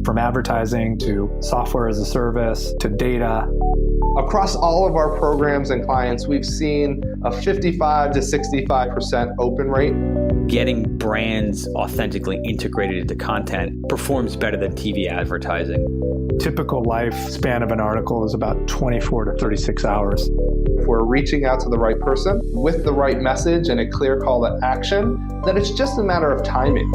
From advertising to software as a service to data. Across all of our programs and clients, we've seen a 55 to 65% open rate. Getting brands authentically integrated into content performs better than TV advertising. Typical lifespan of an article is about 24 to 36 hours. If we're reaching out to the right person with the right message and a clear call to action, then it's just a matter of timing.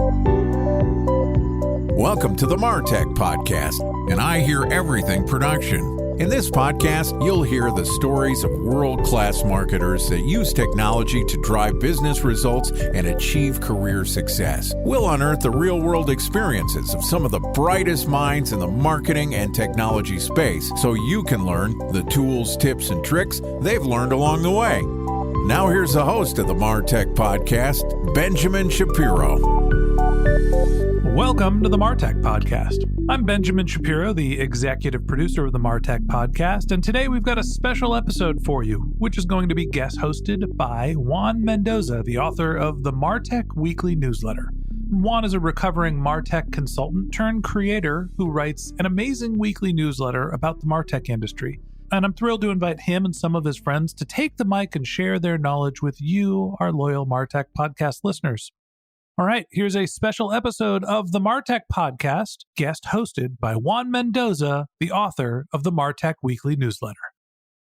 Welcome to the MarTech Podcast, and I Hear Everything production. In this podcast, you'll hear the stories of world-class marketers that use technology to drive business results and achieve career success. We'll unearth the real-world experiences of some of the brightest minds in the marketing and technology space so you can learn the tools, tips, and tricks they've learned along the way. Now here's the host of the MarTech Podcast, Benjamin Shapiro. Welcome to the MarTech Podcast. I'm Benjamin Shapiro, the executive producer of the MarTech Podcast, and today we've got a special episode for you, which is going to be guest hosted by Juan Mendoza, the author of the MarTech Weekly Newsletter. Juan is a recovering MarTech consultant turned creator who writes an amazing weekly newsletter about the MarTech industry. And I'm thrilled to invite him and some of his friends to take the mic and share their knowledge with you, our loyal MarTech Podcast listeners. All right, here's a special episode of the MarTech Podcast, guest hosted by Juan Mendoza, the author of the MarTech Weekly Newsletter.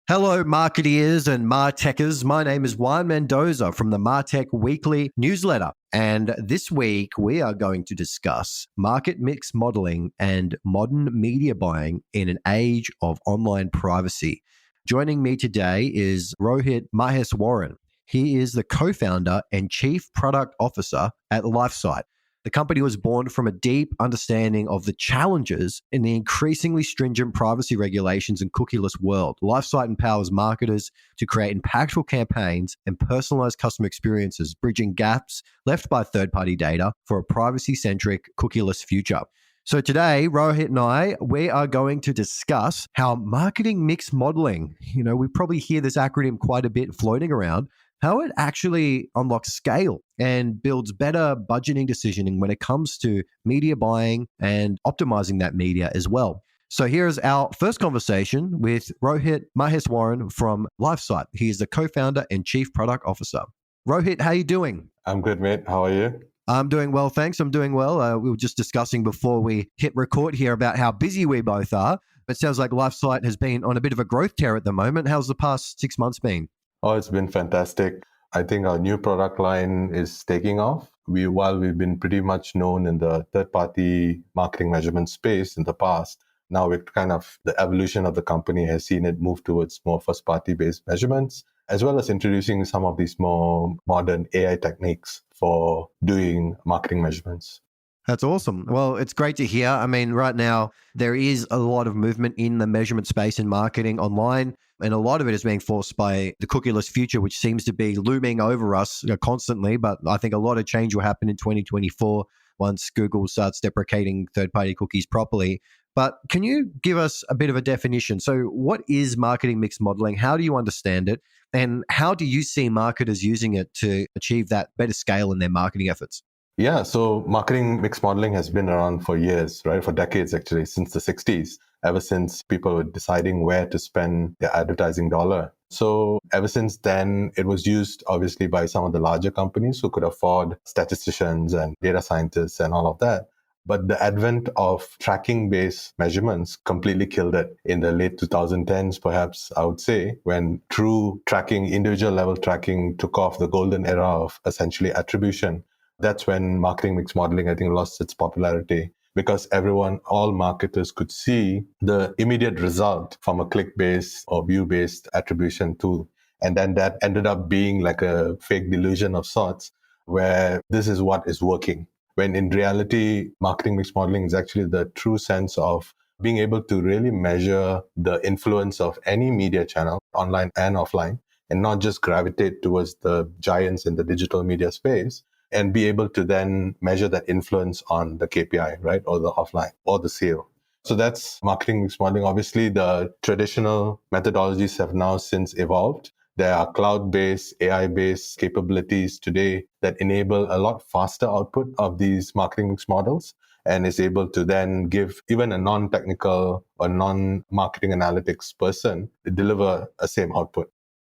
Hello, marketeers and MarTechers. My name is Juan Mendoza from the MarTech Weekly Newsletter. And this week, we are going to discuss market mix modeling and modern media buying in an age of online privacy. Joining me today is Rohit Maheswaran. He is the co-founder and chief product officer at Lifesight. The company was born from a deep understanding of the challenges in the increasingly stringent privacy regulations and cookieless world. Lifesight empowers marketers to create impactful campaigns and personalized customer experiences, bridging gaps left by third-party data for a privacy-centric, cookieless future. So today, Rohit and we are going to discuss how marketing mix modeling, we probably hear this acronym quite a bit floating around, how it actually unlocks scale and builds better budgeting decisioning when it comes to media buying and optimizing that media as well. So here's our first conversation with Rohit Maheswaran from Lifesight. He is the co-founder and chief product officer. Rohit, how are you doing? I'm good, mate. How are you? I'm doing well, thanks. I'm doing well. We were just discussing before we hit record here about how busy we both are. It sounds like Lifesight has been on a bit of a growth tear at the moment. How's the past 6 months been? Oh, it's been fantastic. I think our new product line is taking off. While we've been pretty much known in the third-party marketing measurement space in the past, now the evolution of the company has seen it move towards more first-party based measurements, as well as introducing some of these more modern AI techniques for doing marketing measurements. That's awesome. Well, it's great to hear. I mean, right now, there is a lot of movement in the measurement space in marketing online, and a lot of it is being forced by the cookieless future, which seems to be looming over us constantly. But I think a lot of change will happen in 2024 once Google starts deprecating third-party cookies properly. But can you give us a bit of a definition? So what is marketing mix modeling? How do you understand it? And how do you see marketers using it to achieve that better scale in their marketing efforts? Yeah, so marketing mix modeling has been around for years, right? For decades, actually, since the 60s, ever since people were deciding where to spend their advertising dollar. So ever since then, it was used obviously by some of the larger companies who could afford statisticians and data scientists and all of that. But the advent of tracking-based measurements completely killed it in the late 2010s, perhaps, I would say, when true tracking, individual level tracking took off, the golden era of essentially attribution. That's when marketing mix modeling, I think, lost its popularity because all marketers could see the immediate result from a click-based or view-based attribution tool. And then that ended up being like a fake delusion of sorts where this is what is working. When in reality, marketing mix modeling is actually the true sense of being able to really measure the influence of any media channel, online and offline, and not just gravitate towards the giants in the digital media space, and be able to then measure that influence on the KPI, right? Or the offline or the sale. So that's marketing mix modeling. Obviously, the traditional methodologies have now since evolved. There are cloud-based, AI-based capabilities today that enable a lot faster output of these marketing mix models and is able to then give even a non-technical or non-marketing analytics person to deliver a same output.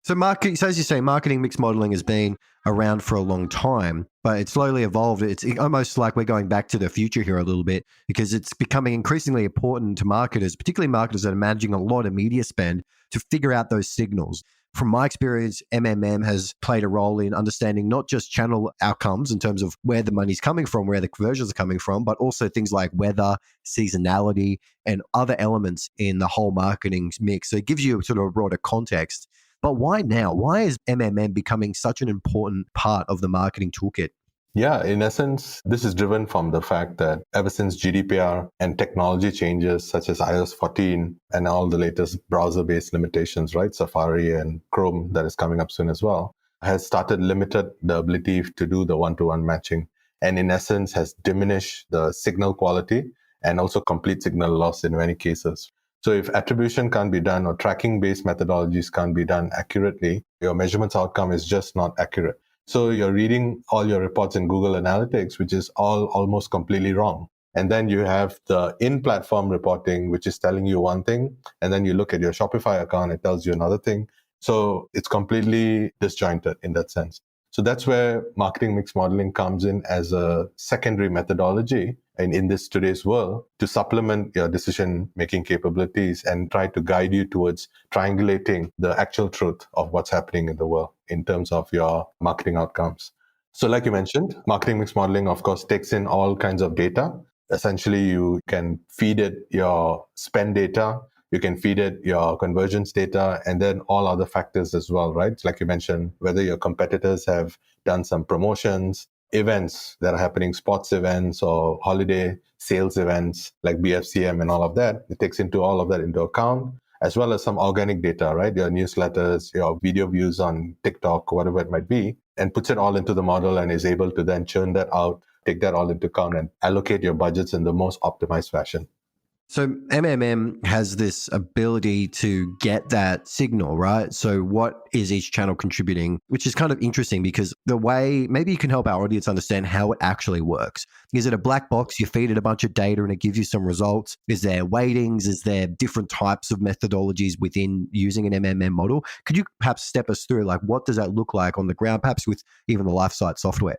So as you say, marketing mix modeling has been around for a long time, but it's slowly evolved. It's almost like we're going back to the future here a little bit because it's becoming increasingly important to marketers, particularly marketers that are managing a lot of media spend, to figure out those signals. From my experience, MMM has played a role in understanding not just channel outcomes in terms of where the money's coming from, where the conversions are coming from, but also things like weather, seasonality, and other elements in the whole marketing mix. So it gives you sort of a broader context. But why now? Why is MMM becoming such an important part of the marketing toolkit? Yeah, in essence, this is driven from the fact that ever since GDPR and technology changes such as iOS 14 and all the latest browser-based limitations, right? Safari and Chrome that is coming up soon as well, has started limited the ability to do the one-to-one matching, and in essence has diminished the signal quality and also complete signal loss in many cases. So if attribution can't be done or tracking-based methodologies can't be done accurately, your measurements outcome is just not accurate. So you're reading all your reports in Google Analytics, which is all almost completely wrong. And then you have the in-platform reporting, which is telling you one thing. And then you look at your Shopify account, it tells you another thing. So it's completely disjointed in that sense. So that's where marketing mix modeling comes in as a secondary methodology and in this today's world to supplement your decision-making capabilities and try to guide you towards triangulating the actual truth of what's happening in the world in terms of your marketing outcomes. So like you mentioned, marketing mix modeling, of course, takes in all kinds of data. Essentially, you can feed it your spend data, you can feed it your conversions data, and then all other factors as well, right? Like you mentioned, whether your competitors have done some promotions, events that are happening, sports events or holiday sales events like BFCM and all of that. It takes into all of that into account, as well as some organic data, right? Your newsletters, your video views on TikTok, whatever it might be, and puts it all into the model and is able to then churn that out, take that all into account and allocate your budgets in the most optimized fashion. So MMM has this ability to get that signal, right? So what is each channel contributing, which is kind of interesting because the way, maybe you can help our audience understand how it actually works. Is it a black box? You feed it a bunch of data and it gives you some results. Is there weightings? Is there different types of methodologies within using an MMM model? Could you perhaps step us through, like, what does that look like on the ground, perhaps with even the Lifesight software?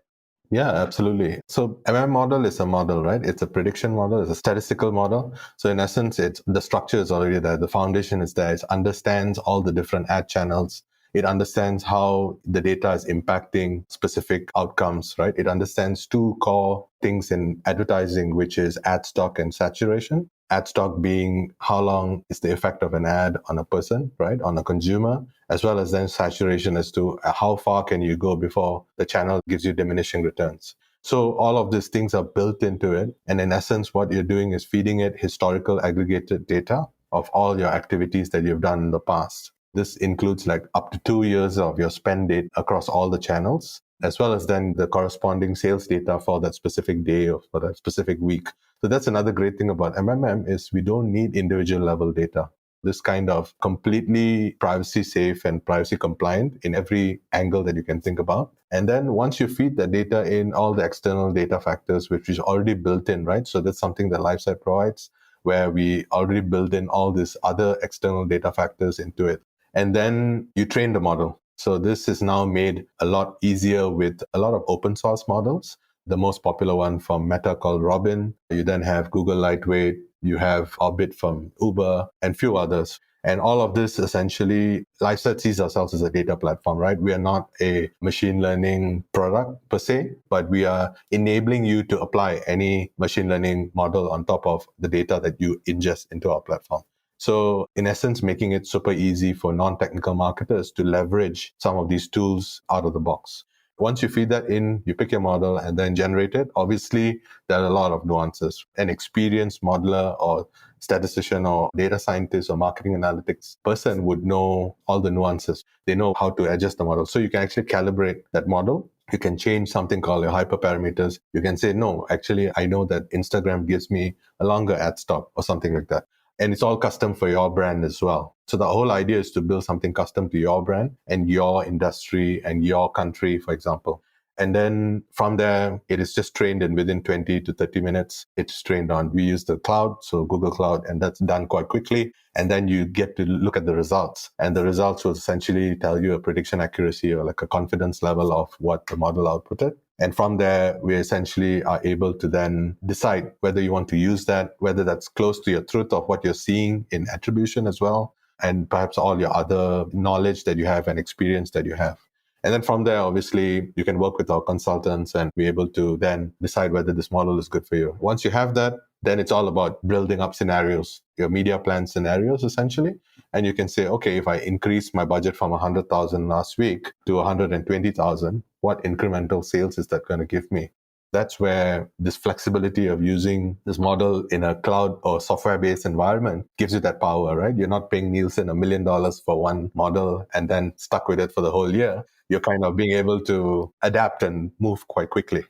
Yeah, absolutely. So MM model is a model, right? It's a prediction model. It's a statistical model. So in essence, it's the structure is already there. The foundation is there. It understands all the different ad channels. It understands how the data is impacting specific outcomes, right? It understands two core things in advertising, which is ad stock and saturation. Ad stock being how long is the effect of an ad on a person, right? On a consumer, as well as then saturation as to how far can you go before the channel gives you diminishing returns. So all of these things are built into it. And in essence, what you're doing is feeding it historical aggregated data of all your activities that you've done in the past. This includes like up to 2 years of your spend data across all the channels, as well as then the corresponding sales data for that specific day or for that specific week. So that's another great thing about MMM is we don't need individual level data. This kind of completely privacy safe and privacy compliant in every angle that you can think about. And then once you feed the data in all the external data factors, which is already built in, right? So that's something that Lifesight provides, where we already build in all these other external data factors into it. And then you train the model. So this is now made a lot easier with a lot of open source models. The most popular one from Meta called Robin. You then have Google Lightweight. You have Orbit from Uber and few others. And all of this essentially, Lifesight sees ourselves as a data platform, right? We are not a machine learning product per se, but we are enabling you to apply any machine learning model on top of the data that you ingest into our platform. So in essence, making it super easy for non-technical marketers to leverage some of these tools out of the box. Once you feed that in, you pick your model and then generate it. Obviously, there are a lot of nuances. An experienced modeler or statistician or data scientist or marketing analytics person would know all the nuances. They know how to adjust the model. So you can actually calibrate that model. You can change something called your hyperparameters. You can say, no, actually, I know that Instagram gives me a longer ad stop or something like that. And it's all custom for your brand as well. So the whole idea is to build something custom to your brand and your industry and your country, for example. And then from there, it is just trained in within 20 to 30 minutes. It's trained on. We use the cloud, so Google Cloud, and that's done quite quickly. And then you get to look at the results. And the results will essentially tell you a prediction accuracy or like a confidence level of what the model outputted. And from there, we essentially are able to then decide whether you want to use that, whether that's close to your truth of what you're seeing in attribution as well, and perhaps all your other knowledge that you have and experience that you have. And then from there, obviously, you can work with our consultants and be able to then decide whether this model is good for you. Once you have that, then it's all about building up scenarios, your media plan scenarios, essentially. And you can say, okay, if I increase my budget from 100,000 last week to 120,000, what incremental sales is that going to give me? That's where this flexibility of using this model in a cloud or software-based environment gives you that power, right? You're not paying Nielsen $1 million for one model and then stuck with it for the whole year. You're kind of being able to adapt and move quite quickly.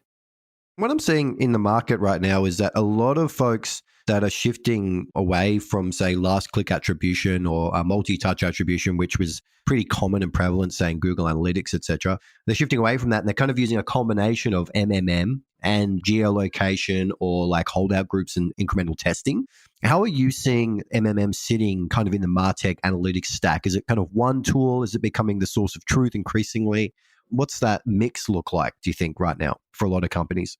What I'm seeing in the market right now is that a lot of folks that are shifting away from, say, last click attribution or multi-touch attribution, which was pretty common and prevalent, say, in Google Analytics, etc. They're shifting away from that and they're kind of using a combination of MMM and geolocation or like holdout groups and incremental testing. How are you seeing MMM sitting kind of in the MarTech analytics stack? Is it kind of one tool? Is it becoming the source of truth increasingly? What's that mix look like, do you think, right now for a lot of companies?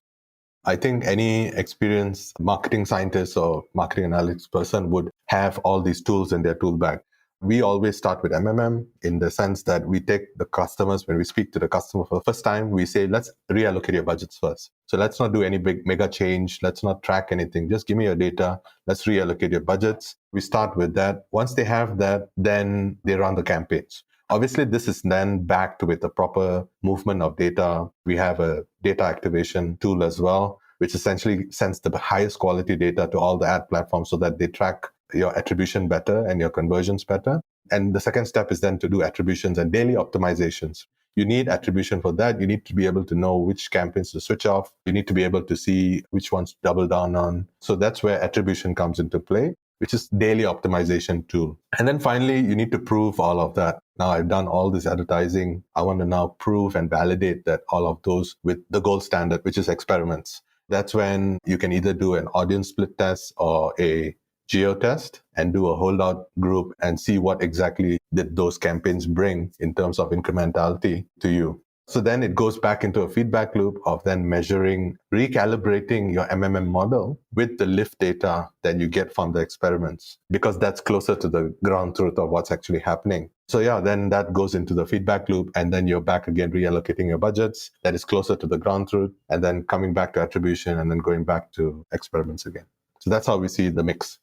I think any experienced marketing scientist or marketing analytics person would have all these tools in their tool bag. We always start with MMM in the sense that we take the customers, when we speak to the customer for the first time, we say, let's reallocate your budgets first. So let's not do any big mega change. Let's not track anything. Just give me your data. Let's reallocate your budgets. We start with that. Once they have that, then they run the campaigns. Obviously, this is then backed with a proper movement of data. We have a data activation tool as well, which essentially sends the highest quality data to all the ad platforms so that they track your attribution better and your conversions better. And the second step is then to do attributions and daily optimizations. You need attribution for that. You need to be able to know which campaigns to switch off. You need to be able to see which ones to double down on. So that's where attribution comes into play, which is daily optimization tool. And then finally, you need to prove all of that. Now I've done all this advertising. I want to now prove and validate that all of those with the gold standard, which is experiments. That's when you can either do an audience split test or a geo test and do a holdout group and see what exactly did those campaigns bring in terms of incrementality to you. So then it goes back into a feedback loop of then measuring, recalibrating your MMM model with the lift data that you get from the experiments, because that's closer to the ground truth of what's actually happening. So yeah, then that goes into the feedback loop and then you're back again reallocating your budgets that is closer to the ground truth and then coming back to attribution and then going back to experiments again. So that's how we see the mix.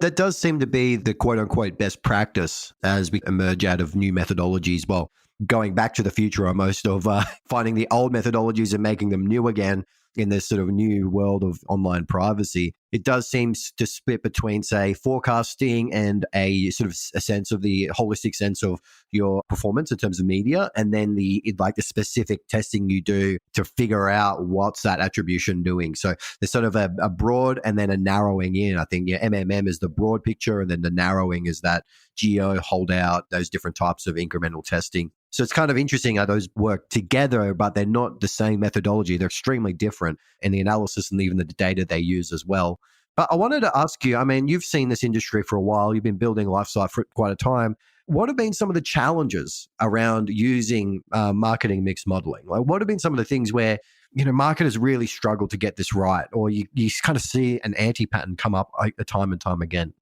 That does seem to be the quote unquote best practice as we emerge out of new methodologies. Well, going back to the future almost of finding the old methodologies and making them new again in this sort of new world of online privacy. It does seem to split between, say, forecasting and a sort of a sense of the holistic sense of your performance in terms of media, and then the specific testing you do to figure out what's that attribution doing. So there's sort of a broad and then a narrowing in. I think MMM is the broad picture, and then the narrowing is that geo, holdout, those different types of incremental testing. So it's kind of interesting how those work together, but they're not the same methodology. They're extremely different in the analysis and even the data they use as well. But I wanted to ask you, I mean, you've seen this industry for a while. You've been building Lifesight for quite a time. What have been some of the challenges around using marketing mix modeling? Like, what have been some of the things where, marketers really struggle to get this right, or you kind of see an anti-pattern come up time and time again?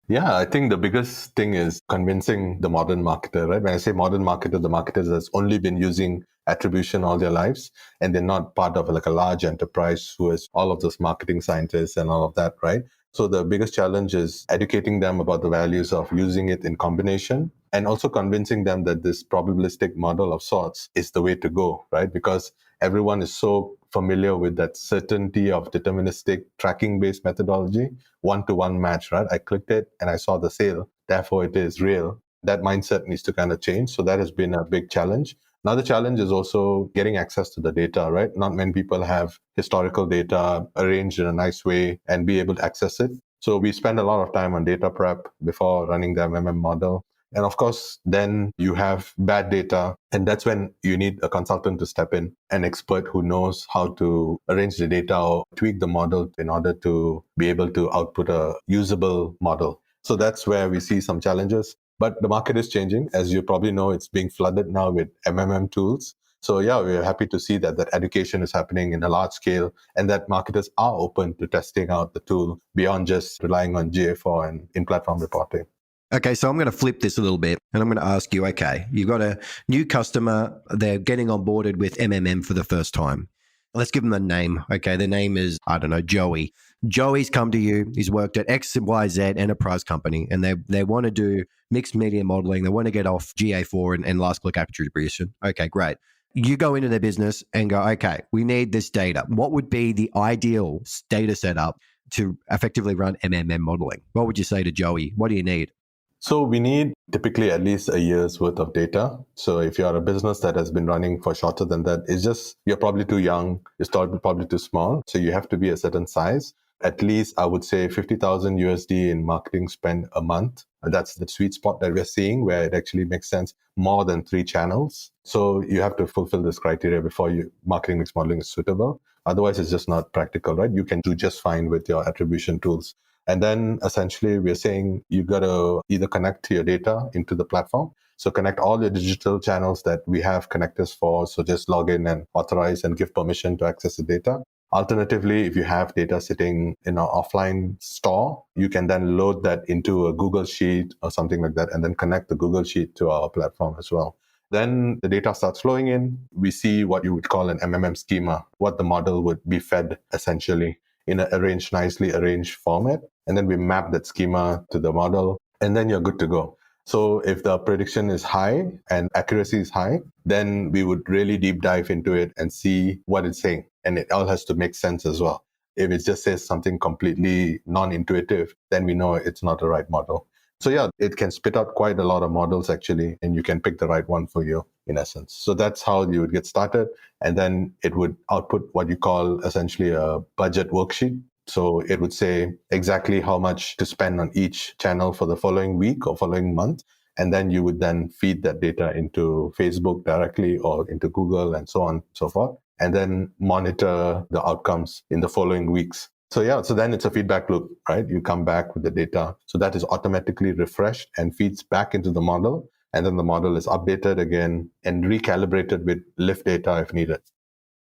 Yeah, I think the biggest thing is convincing the modern marketer, right? When I say modern marketer, the marketers that's only been using attribution all their lives, and they're not part of like a large enterprise who has all of those marketing scientists and all of that, right? So the biggest challenge is educating them about the values of using it in combination and also convincing them that this probabilistic model of sorts is the way to go, right? Because everyone is so familiar with that certainty of deterministic tracking-based methodology, one-to-one match, right? I clicked it and I saw the sale, therefore it is real. That mindset needs to kind of change. So that has been a big challenge. Another challenge is also getting access to the data, right? Not many people have historical data arranged in a nice way and be able to access it. So we spend a lot of time on data prep before running the MMM model. And of course, then you have bad data. And that's when you need a consultant to step in, an expert who knows how to arrange the data or tweak the model in order to be able to output a usable model. So that's where we see some challenges. But the market is changing. As you probably know, it's being flooded now with MMM tools. So yeah, we're happy to see that education is happening in a large scale and that marketers are open to testing out the tool beyond just relying on GA4 and in-platform reporting. Okay, so I'm going to flip this a little bit and I'm going to ask you, okay, you've got a new customer, they're getting onboarded with MMM for the first time. Let's give them a name. Okay, their name is, I don't know, Joey. Joey's come to you, he's worked at XYZ enterprise company and they want to do mixed media modeling. They want to get off GA4 and last click attribution. Okay, great. You go into their business and go, okay, we need this data. What would be the ideal data setup to effectively run MMM modeling? What would you say to Joey? What do you need? So we need typically at least a year's worth of data. So if you're a business that has been running for shorter than that, it's just, you're probably too young, you're probably too small. So you have to be a certain size. At least I would say 50,000 USD in marketing spend a month. That's the sweet spot that we're seeing where it actually makes sense, more than 3 channels. So you have to fulfill this criteria before marketing mix modeling is suitable. Otherwise, it's just not practical, right? You can do just fine with your attribution tools. And then essentially we're saying you got to either connect your data into the platform. So connect all your digital channels that we have connectors for. So just log in and authorize and give permission to access the data. Alternatively, if you have data sitting in an offline store, you can then load that into a Google Sheet or something like that, and then connect the Google Sheet to our platform as well. Then the data starts flowing in. We see what you would call an MMM schema, what the model would be fed essentially in a nicely arranged format. And then we map that schema to the model, and then you're good to go. So if the prediction is high and accuracy is high, then we would really deep dive into it and see what it's saying. And it all has to make sense as well. If it just says something completely non-intuitive, then we know it's not the right model. So yeah, it can spit out quite a lot of models actually, and you can pick the right one for you in essence. So that's how you would get started. And then it would output what you call essentially a budget worksheet. So it would say exactly how much to spend on each channel for the following week or following month. And then you would then feed that data into Facebook directly or into Google and so on and so forth. And then monitor the outcomes in the following weeks. So yeah, so then it's a feedback loop, right? You come back with the data. So that is automatically refreshed and feeds back into the model. And then the model is updated again and recalibrated with lift data if needed.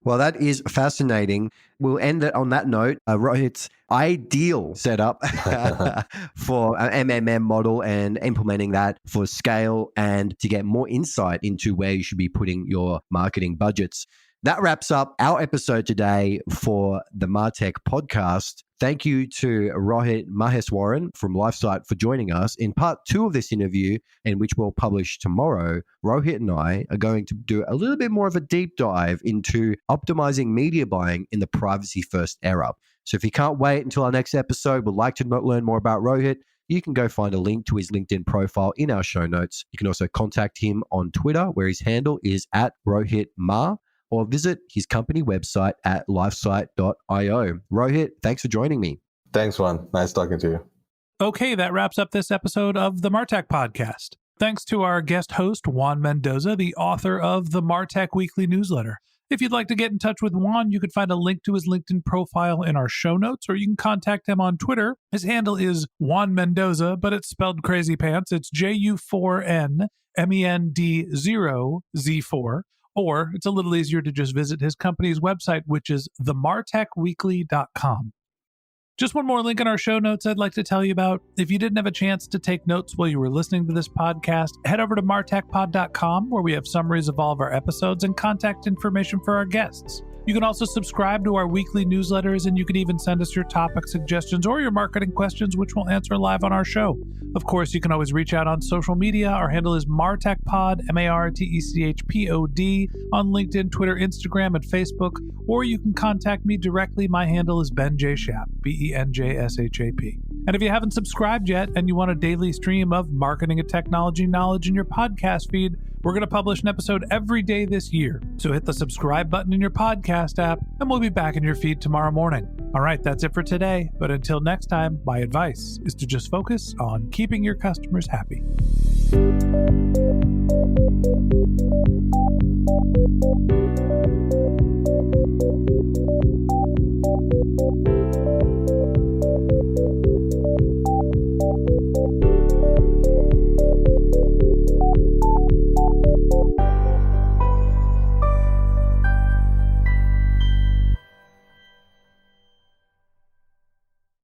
Well, that is fascinating. We'll end it on that note. Rohit's ideal setup for an MMM model and implementing that for scale and to get more insight into where you should be putting your marketing budgets. That wraps up our episode today for the Martech podcast. Thank you to Rohit Maheswaran from Lifesight for joining us. In part 2 of this interview, and which we'll publish tomorrow, Rohit and I are going to do a little bit more of a deep dive into optimizing media buying in the privacy-first era. So if you can't wait until our next episode, would like to learn more about Rohit, you can go find a link to his LinkedIn profile in our show notes. You can also contact him on Twitter, where his handle is @RohitMah, or visit his company website at lifesight.io. Rohit, thanks for joining me. Thanks, Juan. Nice talking to you. Okay, that wraps up this episode of the Martech Podcast. Thanks to our guest host, Juan Mendoza, the author of the Martech Weekly Newsletter. If you'd like to get in touch with Juan, you can find a link to his LinkedIn profile in our show notes, or you can contact him on Twitter. His handle is Juan Mendoza, but it's spelled crazy pants. It's JU4NMEND0Z4. Or it's a little easier to just visit his company's website, which is themartechweekly.com. Just one more link in our show notes I'd like to tell you about. If you didn't have a chance to take notes while you were listening to this podcast, head over to martechpod.com, where we have summaries of all of our episodes and contact information for our guests. You can also subscribe to our weekly newsletters, and you can even send us your topic suggestions or your marketing questions, which we'll answer live on our show. Of course, you can always reach out on social media. Our handle is MartechPod, MarTechPod, on LinkedIn, Twitter, Instagram, and Facebook. Or you can contact me directly. My handle is Ben J. Shap, BenJShap. And if you haven't subscribed yet and you want a daily stream of marketing and technology knowledge in your podcast feed, we're going to publish an episode every day this year. So hit the subscribe button in your podcast app, and we'll be back in your feed tomorrow morning. All right, that's it for today. But until next time, my advice is to just focus on keeping your customers happy.